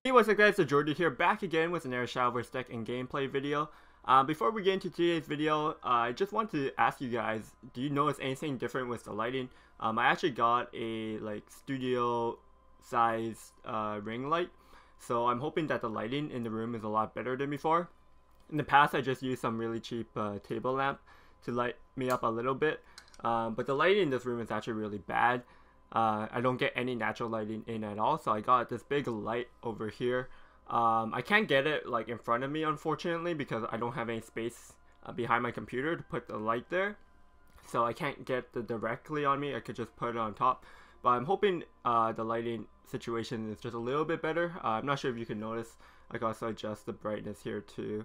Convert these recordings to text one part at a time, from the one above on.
Hey, what's up guys, TheJordude here, back again with another Shadowverse deck and gameplay video. Before we get into today's video, I just want to ask you guys, do you notice anything different with the lighting? I actually got a studio size ring light, so I'm hoping that the lighting in the room is a lot better than before. In the past, I just used some really cheap table lamp to light me up a little bit, but the lighting in this room is actually really bad. I don't get any natural lighting in at all, so I got this big light over here. I can't get it in front of me, unfortunately, because I don't have any space behind my computer to put the light there, so I can't get it directly on me. I could just put it on top, but I'm hoping the lighting situation is just a little bit better. I'm not sure if you can notice. I can also adjust the brightness here too,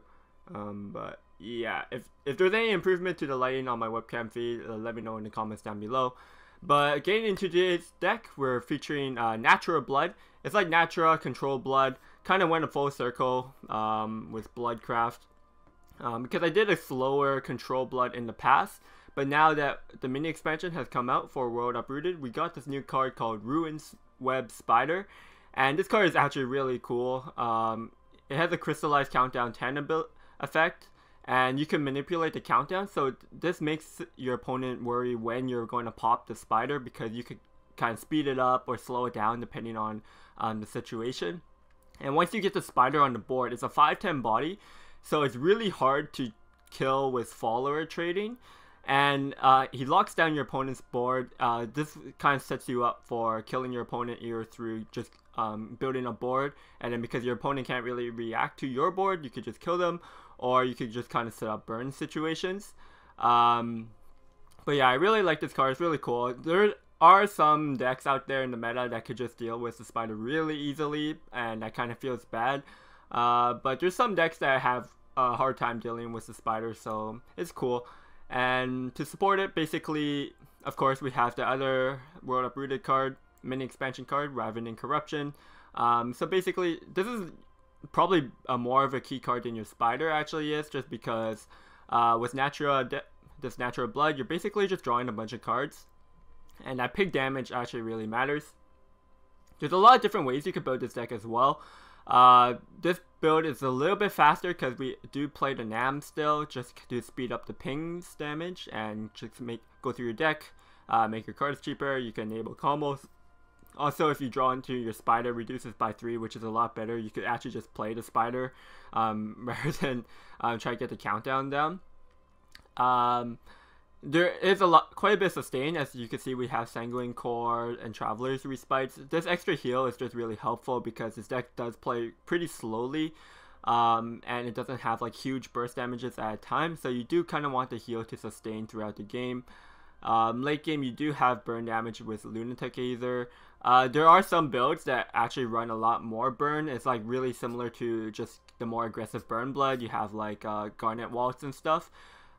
but yeah, if there's any improvement to the lighting on my webcam feed, let me know in the comments down below. But getting into today's deck, we're featuring Natura Blood. It's like Natura Control Blood. Kind of went a full circle with Bloodcraft. Because I did a slower Control Blood in the past. But now that the mini expansion has come out for World Uprooted, we got this new card called Ruins Web Spider. And this card is actually really cool. It has a crystallized countdown 10 effect. And you can manipulate the countdown, so this makes your opponent worry when you're going to pop the spider, because you could kind of speed it up or slow it down depending on the situation. And once you get the spider on the board, it's a 5/10 body, so it's really hard to kill with follower trading. And he locks down your opponent's board. This kind of sets you up for killing your opponent either through just building a board, and then because your opponent can't really react to your board, you could just kill them, or you could just kind of set up burn situations. But yeah, I really like this card. It's really cool. There are some decks out there in the meta that could just deal with the spider really easily, and that kind of feels bad. But there's some decks that have a hard time dealing with the spider, so it's cool. And to support it, basically, of course, we have the other World Uprooted card, mini expansion card, Ravening Corruption. So basically, this is probably more of a key card than your spider actually is, just because with this Natura Blood, you're basically just drawing a bunch of cards, and that pig damage actually really matters. There's a lot of different ways you could build this deck as well. This build is a little bit faster because we do play the NAM still, just to speed up the pings damage and just go through your deck, make your cards cheaper. You can enable combos. Also, if you draw into your spider, reduces by 3, which is a lot better. You could actually just play the spider rather than try to get the countdown down. There is quite a bit of sustain. As you can see, we have Sanguine Core and Traveler's Respites. This extra heal is just really helpful because this deck does play pretty slowly, and it doesn't have huge burst damages at a time, so you do kind of want the heal to sustain throughout the game. Late game, you do have burn damage with Lunatic Aether. There are some builds that actually run a lot more burn. It's really similar to just the more aggressive burn blood. You have Garnet Waltz and stuff.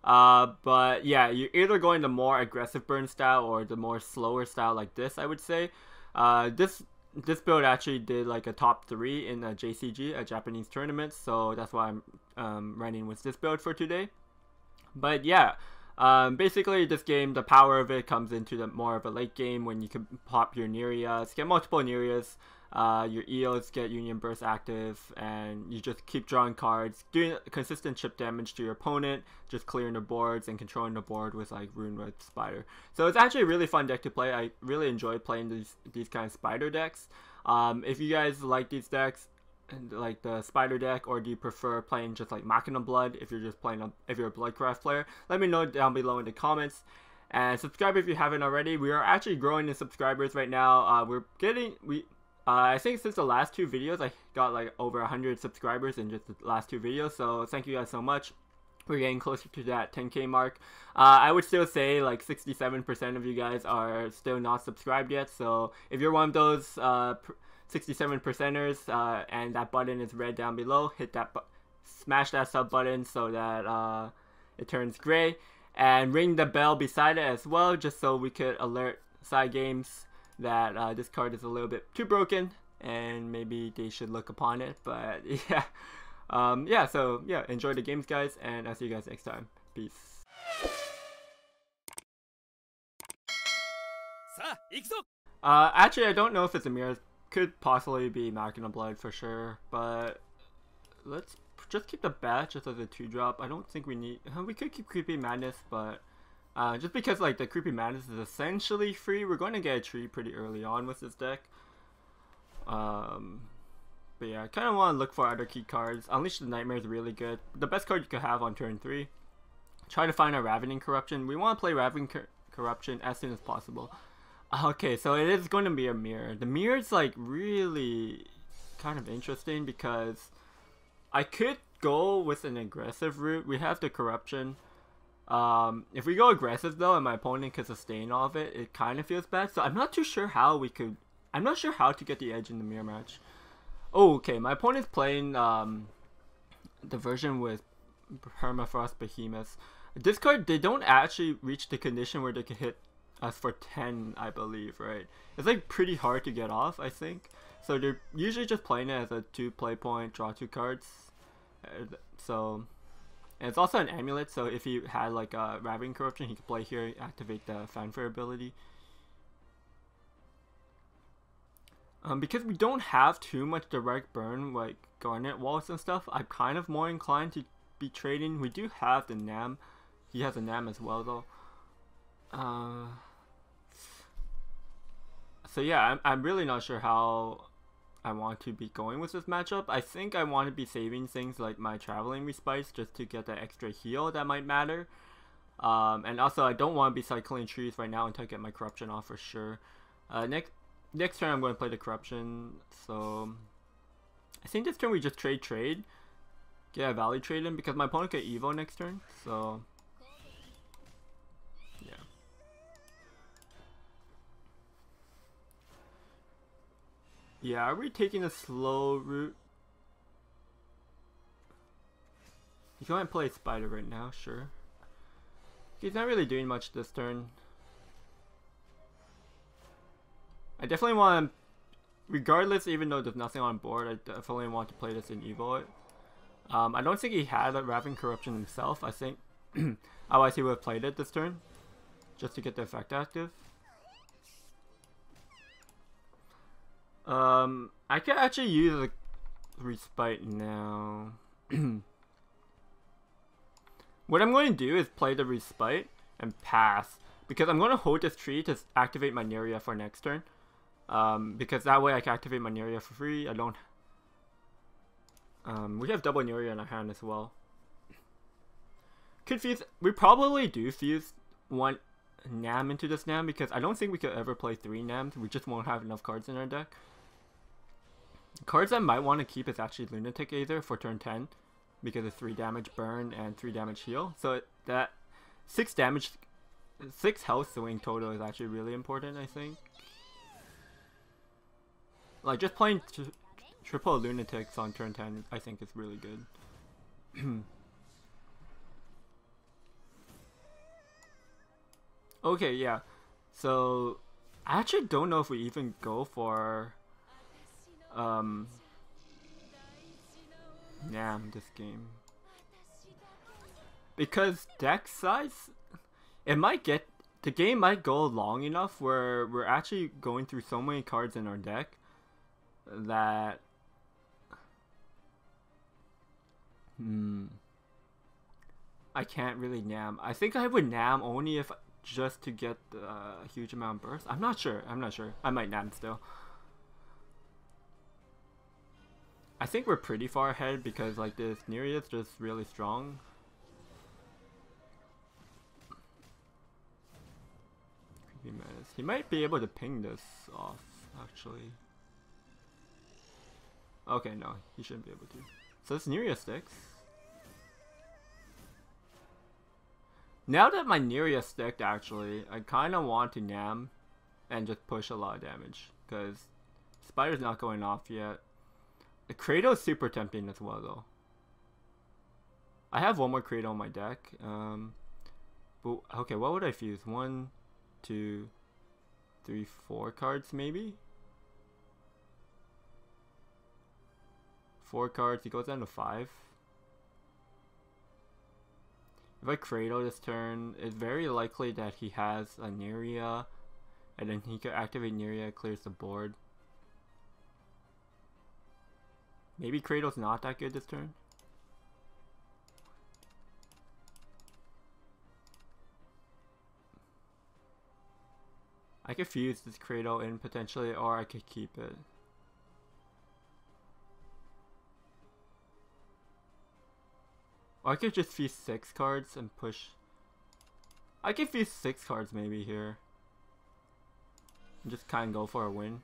But yeah, you're either going the more aggressive burn style or the more slower style like this, I would say. This build actually did a top 3 in a JCG, a Japanese tournament, so that's why I'm running with this build for today. But yeah, basically this game, the power of it comes into the more of a late game when you can pop your Nerias, get multiple Nerias, your EOs get Union Burst active, and you just keep drawing cards, doing consistent chip damage to your opponent, just clearing the boards and controlling the board with Ruin Red Spider. So it's actually a really fun deck to play. I really enjoy playing these kind of spider decks. If you guys like these decks, like the spider deck, or do you prefer playing just Machina Blood if you're just playing if you're a Bloodcraft player, let me know down below in the comments. And subscribe if you haven't already. We are actually growing in subscribers right now. I think since the last 2 videos, I got over 100 subscribers in just the last 2 videos, so thank you guys so much. We're getting closer to that 10K mark. I would still say 67% of you guys are still not subscribed yet, so if you're one of those 67%ers and that button is red down below, hit that smash that sub button so that it turns gray, and ring the bell beside it as well, just so we could alert side games that this card is a little bit too broken and maybe they should look upon it. But yeah, so yeah, enjoy the games guys, and I'll see you guys next time. Peace. Actually, I don't know if it's a mirror could possibly be Machina Blood for sure, but let's just keep the bat just as a 2-drop. I don't think we need. We could keep Creepy Madness, but just because like the Creepy Madness is essentially free, we're going to get a tree pretty early on with this deck. But yeah, I kind of want to look for other key cards. Unleash the Nightmare is really good. The best card you could have on turn 3. Try to find a Ravening Corruption. We want to play Ravening Corruption as soon as possible. Okay, so it is going to be a mirror. The mirror is like really kind of interesting because I could go with an aggressive route. We have the Corruption. If we go aggressive though and my opponent can sustain all of it, it kind of feels bad. So I'm not too sure how we could. I'm not sure how to get the edge in the mirror match. Oh, okay. My opponent's playing the version with Permafrost Behemoths. This card, they don't actually reach the condition where they can hit us for 10, I believe, right? It's like pretty hard to get off, I think. So they're usually just playing it as a 2 play point, draw 2 cards. So, and it's also an amulet, so if he had like a Ravening Corruption, he could play here, activate the Fanfare ability. Because we don't have too much direct burn like Garnet Walls and stuff, I'm kind of more inclined to be trading. We do have the Nam. He has a Nam as well though. So yeah, I'm really not sure how I want to be going with this matchup. I think I want to be saving things like my Traveling Respice just to get that extra heal that might matter. And also I don't want to be cycling trees right now until I get my Corruption off for sure. Next turn I'm going to play the Corruption, so I think this turn we just trade. Get a Valley Trade in because my opponent get Evo next turn, so yeah. Yeah, are we taking a slow route? He's going to play Spider right now, sure. He's not really doing much this turn. I definitely want to, regardless, even though there's nothing on board, I definitely want to play this in Evo it. I don't think he had a Ravening Corruption himself. I think otherwise he would have played it this turn just to get the effect active. I can actually use a Respite now. What I'm going to do is play the Respite and pass because I'm going to hold this tree to activate my Natura for next turn. Because that way I can activate my Natura for free. I don't. We have double Natura in our hand as well. Could fuse. We probably do fuse one Nam into this Nam because I don't think we could ever play 3 Nams. We just won't have enough cards in our deck. Cards I might want to keep is actually Lunatic Aether for turn 10 because of 3 damage burn and 3 damage heal. So that 6 damage, 6 health swing total is actually really important, I think. Like just playing triple Lunatics on turn 10 I think is really good. Okay, yeah. So I actually don't know if we even go for Nam this game. Because deck size, it might get, the game might go long enough where we're actually going through so many cards in our deck that I can't really Nam. I think I would Nam only if just to get a huge amount of burst. I'm not sure. I might Nam still. I think we're pretty far ahead because like this Natura is just really strong. Creepy Menace. He might be able to ping this off actually. Okay, no, he shouldn't be able to. So this Natura sticks. Now that my Natura sticked, actually, I kind of want to Nam and just push a lot of damage because Spider's not going off yet. The Cradle is super tempting as well, though. I have one more Cradle on my deck. But okay, what would I fuse? 1, 2, 3, 4 cards, maybe. 4 cards. He goes down to 5. If I Cradle this turn, it's very likely that he has a Natura, and then he could activate Natura, clears the board. Maybe Kratos not that good this turn. I could fuse this Kratos in potentially, or I could keep it. Or I could just fuse 6 cards and push. I could fuse 6 cards maybe here. And just kind of go for a win.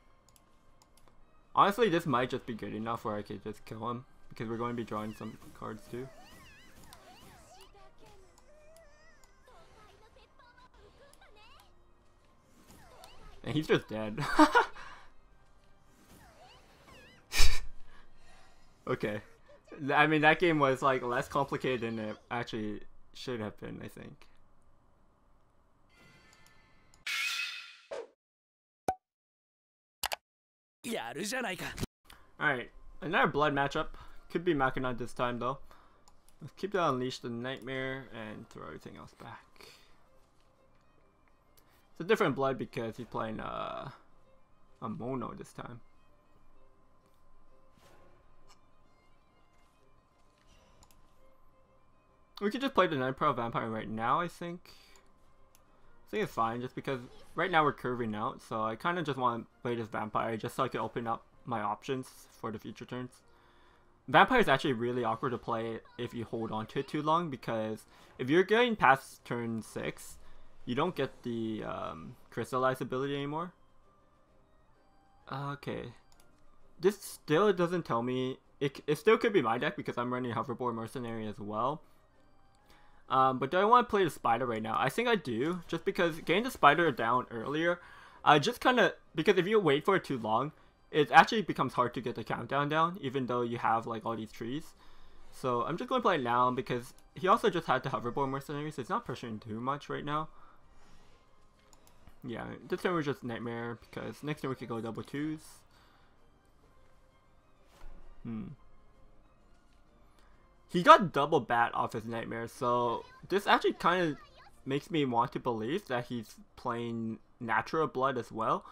Honestly, this might just be good enough where I could just kill him. Because we're going to be drawing some cards too. And he's just dead. Okay. I mean, that game was like less complicated than it actually should have been, I think. Alright, another blood matchup. Could be Machina this time though. Let's keep that Unleash the Nightmare and throw everything else back. It's a different blood because he's playing a mono this time. We could just play the Night Prowl Vampire right now, I think. I think it's fine just because right now we're curving out, so I kind of just want to play this Vampire just so I can open up my options for the future turns. Vampire is actually really awkward to play if you hold on to it too long, because if you're getting past turn 6, you don't get the crystallize ability anymore. Okay. This still doesn't tell me. It still could be my deck because I'm running Hoverboard Mercenary as well. But do I want to play the Spider right now? I think I do, just because getting the Spider down earlier, just kind of, because if you wait for it too long, it actually becomes hard to get the countdown down, even though you have like all these trees. So I'm just going to play it now because he also just had the Hoverboard Mercenary, so it's not pressuring too much right now. Yeah, this turn we're just Nightmare because next turn we could go double 2s. He got double bat off his Nightmare, so this actually kind of makes me want to believe that he's playing Natura Blood as well.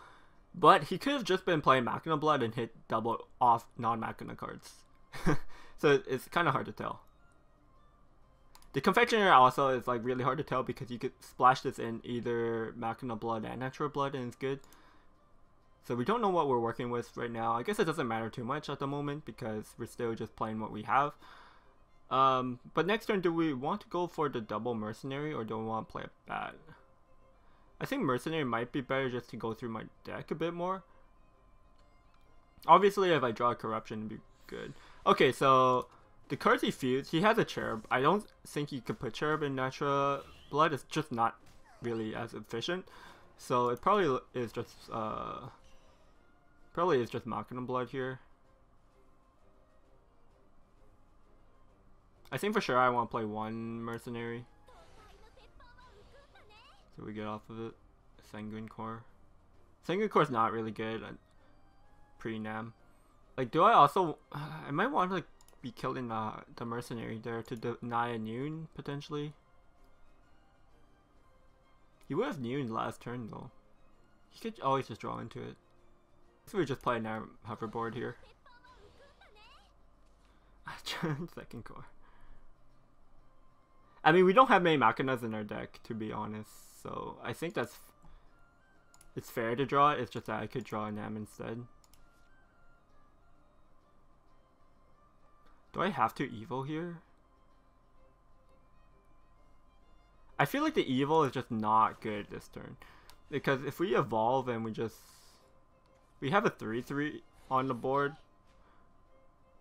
But he could have just been playing Machina Blood and hit double off non-Machina cards. So it's kind of hard to tell. The Confectioner also is like really hard to tell because you could splash this in either Machina Blood and Natura Blood and it's good. So we don't know what we're working with right now. I guess it doesn't matter too much at the moment because we're still just playing what we have. But next turn, do we want to go for the double Mercenary or do we want to play a bat? I think Mercenary might be better just to go through my deck a bit more. Obviously, if I draw a Corruption, it'd be good. Okay, so the cards he fused, he has a Cherub. I don't think you could put Cherub in Natura Blood. It's just not really as efficient. So it probably is just Machina Blood here. I think for sure I want to play one Mercenary. So we get off of it. Sanguine Core. Sanguine Core is not really good at pre-Nam. Like, do I also... I might want to like, be killing the Mercenary there to deny a Noon, potentially. He would have Noon last turn, though. He could always just draw into it. So we just play our Hoverboard here. Second Core. I mean, we don't have many Machinas in our deck, to be honest. So I think it's fair to draw it. It's just that I could draw a Nam instead. Do I have to Evo here? I feel like the Evo is just not good this turn. Because if we evolve and we have a 3/3 on the board,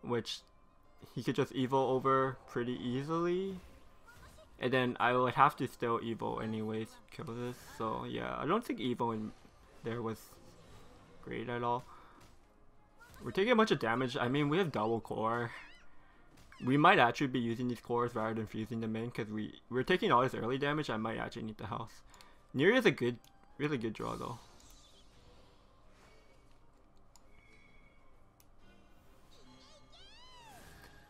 which he could just Evo over pretty easily. And then I would have to still Evo anyways to kill this. So yeah, I don't think Evo in there was great at all. We're taking a bunch of damage. I mean, we have double core. We might actually be using these cores rather than fusing them in because we're taking all this early damage. I might actually need the house. Natura is a really good draw though.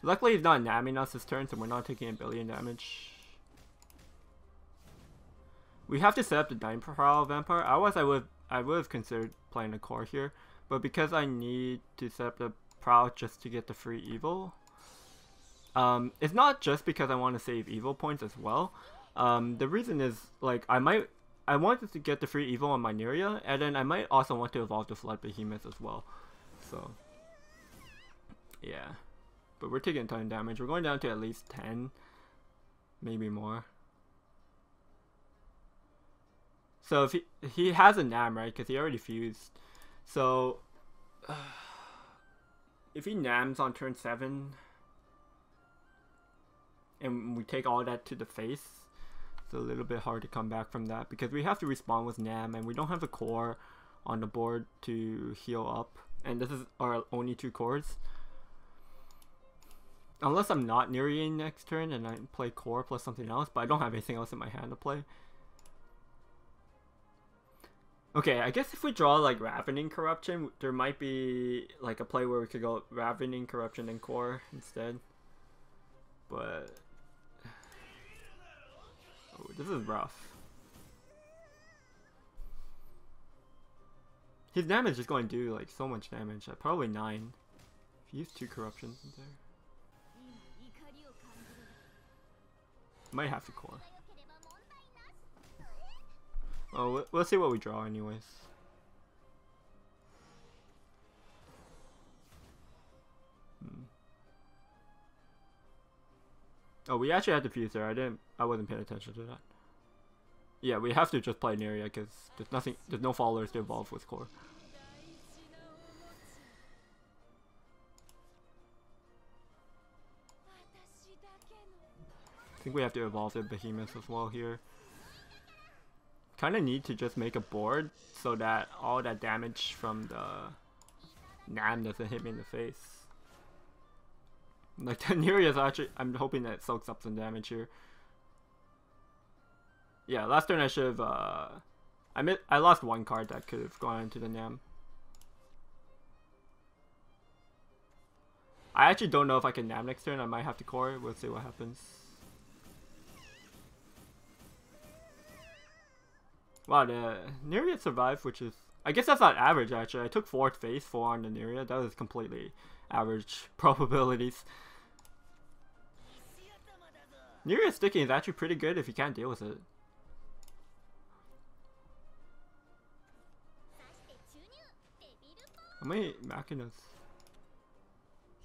Luckily he's not namming us this turn, so we're not taking a billion damage. We have to set up the Night Prowl Vampire. Otherwise I would have considered playing a core here. But because I need to set up the Proud just to get the free evil. It's not just because I want to save evil points as well. The reason is, like, I wanted to get the free evil on my Natura, and then I might also want to evolve the Flood Behemoth as well. So, yeah. But we're taking a ton of damage. We're going down to at least 10. Maybe more. So if he has a Nam, right? Because he already fused. So if he Nams on turn 7 and we take all that to the face, it's a little bit hard to come back from that because we have to respond with Nam and we don't have a core on the board to heal up. And this is our only 2 cores. Unless I'm not Nerian next turn and I play core plus something else, but I don't have anything else in my hand to play. Okay, I guess if we draw like Ravening Corruption, there might be like a play where we could go Ravening Corruption and core instead. But oh, this is rough. His damage is going to do like so much damage, probably 9. If you use 2 corruptions in there. Might have to core. Oh, we'll see what we draw anyways. Oh, we actually had to fuse there. I wasn't paying attention to that. Yeah, we have to just play Natura because there's no followers to evolve with core. I think we have to evolve the Behemoth as well here. Kind of need to just make a board so that all that damage from the Nam doesn't hit me in the face. Like the Natura is actually, I'm hoping that it soaks up some damage here. Yeah, last turn I should have, I lost 1 card that could have gone into the Nam. I actually don't know if I can Nam next turn. I might have to core. We'll see what happens. Wow, the Natura survived, which is, I guess that's not average actually. I took 4th face 4 on the Natura. That was completely average probabilities. Natura sticking is actually pretty good if you can't deal with it. How many Machinas?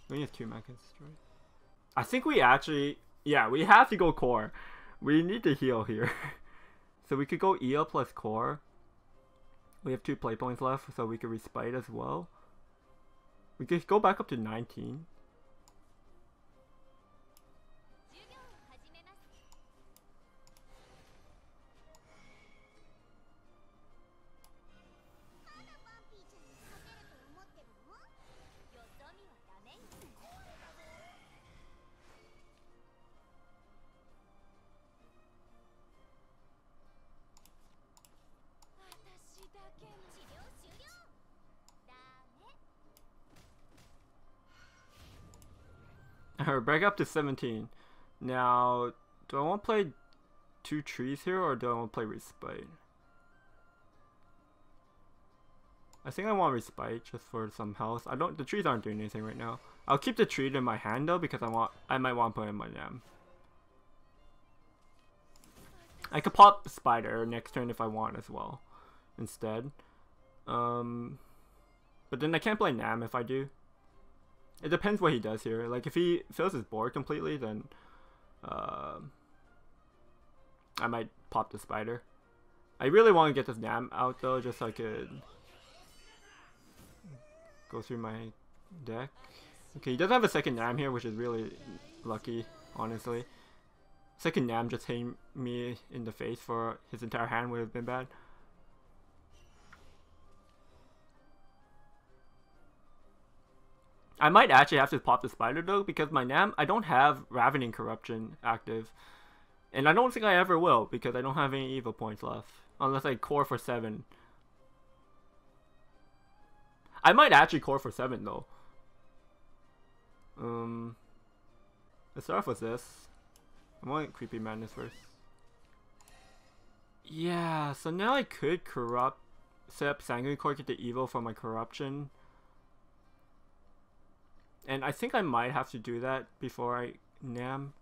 We only have 2 Machinas, right? I think we actually, yeah, we have to go core. We need to heal here. So we could go EO plus core. We have 2 play points left, so we could respite as well. We could go back up to 19. Alright, back up to 17. Now, do I want to play 2 trees here or do I want to play respite? I think I want respite just for some health. The trees aren't doing anything right now. I'll keep the tree in my hand though because I might want to put in my Nam. I could pop Spider next turn if I want as well instead. But then I can't play Nam if I do. It depends what he does here. Like if he fills his board completely, then I might pop the Spider. I really want to get this Nam out though, just so I could go through my deck. Okay, he does have a second Nam here, which is really lucky, honestly. Second Nam just hitting me in the face for his entire hand would have been bad. I might actually have to pop the Spider though, because my Nam, I don't have Ravening Corruption active. And I don't think I ever will, because I don't have any evil points left. Unless I core for 7. I might actually core for 7 though. Let's start off with this. I want Creepy Madness first. Yeah, so now I could set up Sanguine Core, get the evil for my corruption. And I think I might have to do that before I nam.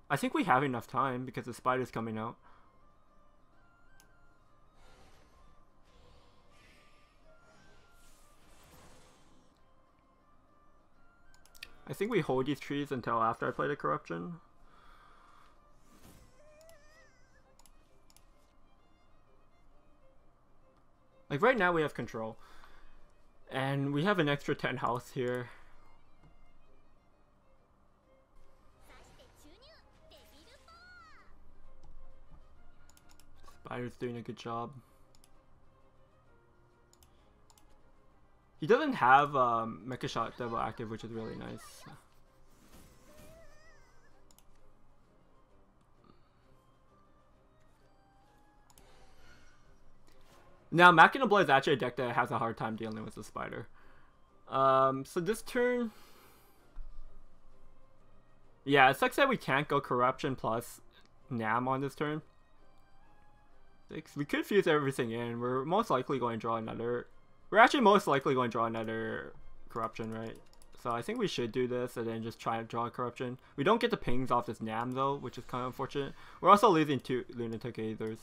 I think we have enough time because the spider's coming out. I think we hold these trees until after I play the corruption. Like right now we have control. And we have an extra 10 health here. Spider's doing a good job. He doesn't have Mecha Shot Devil active, which is really nice. Now, Machina Blood is actually a deck that has a hard time dealing with the spider. So this turn... Yeah, it sucks that we can't go Corruption plus Nam on this turn. We could fuse everything in. We're most likely going to draw another... We're actually most likely going to draw another Corruption, right? So I think we should do this and then just try to draw a Corruption. We don't get the pings off this Nam though, which is kind of unfortunate. We're also losing 2 Lunatic Aethers.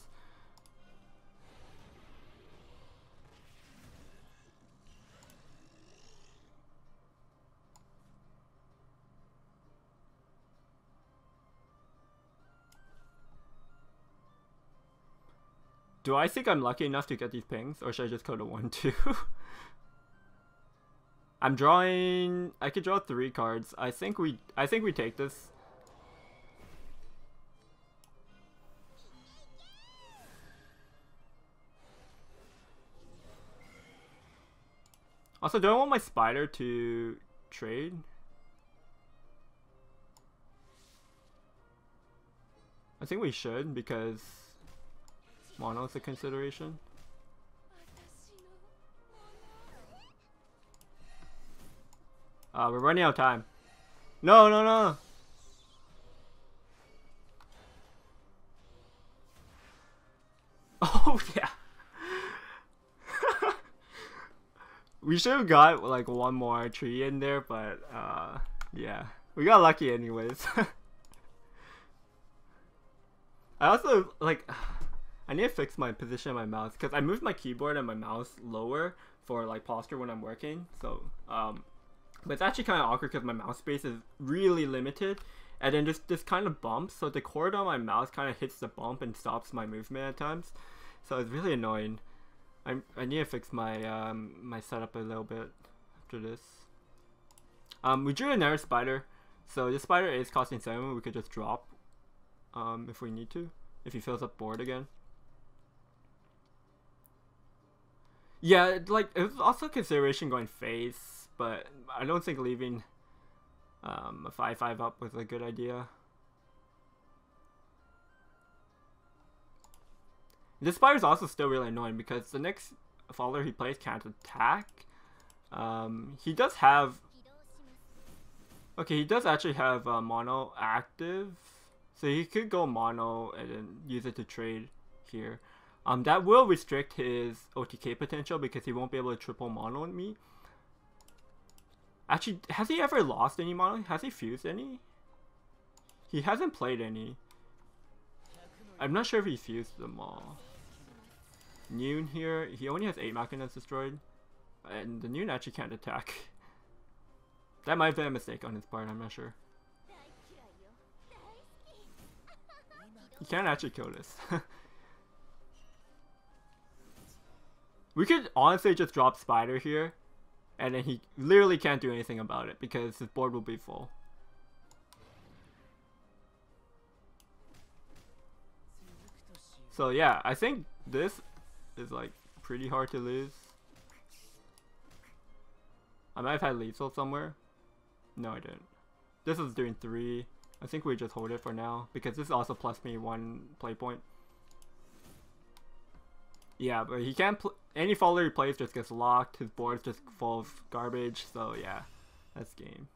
Do I think I'm lucky enough to get these pings, or should I just go to 1-2? I'm drawing. I could draw 3 cards. I think we take this. Also, do I want my spider to trade? I think we should because mono is a consideration. We're running out of time. No, no, no. Oh, yeah. We should have got like one more tree in there, but yeah. We got lucky anyways. I also, like... I need to fix my position of my mouse because I moved my keyboard and my mouse lower for like posture when I'm working. So, but it's actually kind of awkward because my mouse space is really limited, and then just this kind of bumps. So the cord on my mouse kind of hits the bump and stops my movement at times. So it's really annoying. I need to fix my my setup a little bit after this. We drew another spider, so this spider is costing 7. We could just drop if we need to, if he fills up board again. Yeah, like, it was also a consideration going face, but I don't think leaving a 5-5 up was a good idea. This spider is also still really annoying because the next follower he plays can't attack. He does have... Okay, he does actually have mono active, so he could go mono and then use it to trade here. That will restrict his OTK potential because he won't be able to triple mono with me. Actually, has he ever lost any mono? Has he fused any? He hasn't played any. I'm not sure if he fused them all. Noon here, he only has 8 Machinas destroyed. And the Noon actually can't attack. That might have been a mistake on his part, I'm not sure. He can't actually kill this. We could honestly just drop Spider here, and then he literally can't do anything about it because his board will be full. So yeah, I think this is like pretty hard to lose. I might have had lethal somewhere. No, I didn't. This is doing 3. I think we just hold it for now because this also plus me 1 play point. Yeah, but he can't any follower he plays just gets locked, his board's just full of garbage, so yeah, that's game.